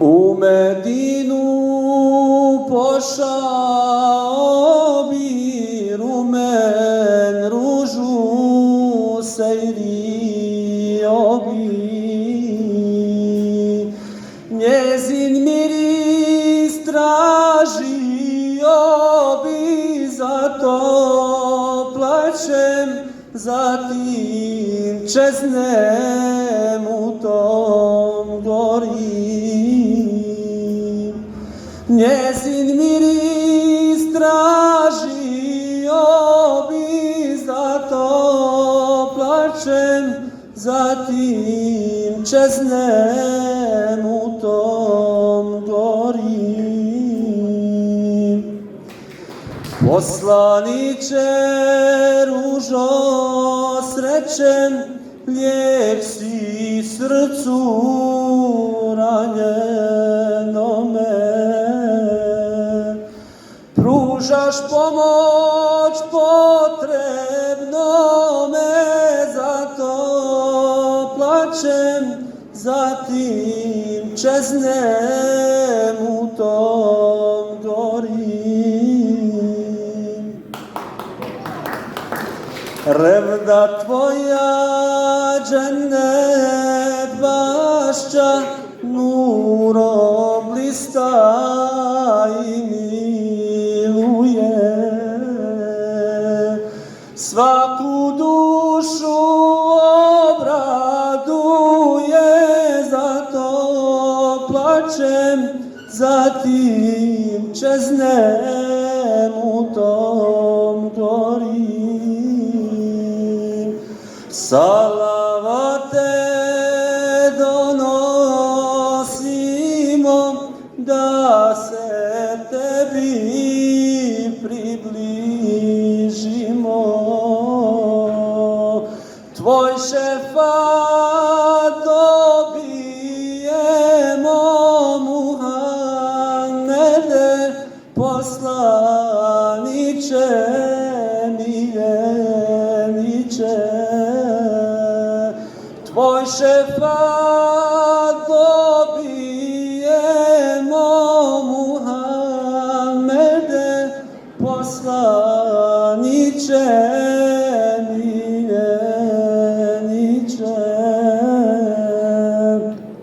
U Medinu pošao bi rumen ružu sejrio bi. Njezin miris tražio bi, zato plačem, zatim čeznem u tom gorim. Njezin miris tražio bi, zato plačem, zatim čeznem u tom gorim. Poslaniče ružo srećen, lijek si srcu ranjenome. Pružaš pomoć potrebnome, zato plačem, zatim čeznem u tom gorim. Revda tvoja džennet bašća nurom blista i miluje. Svaku dušu obraduje, zato plačem, zatim čeznem u tom gorim. Salavate donosimo da se tebi približimo. Tvoj šefat dobijemo, Muhammede, poslaniče miljeniče. Tvoj šefat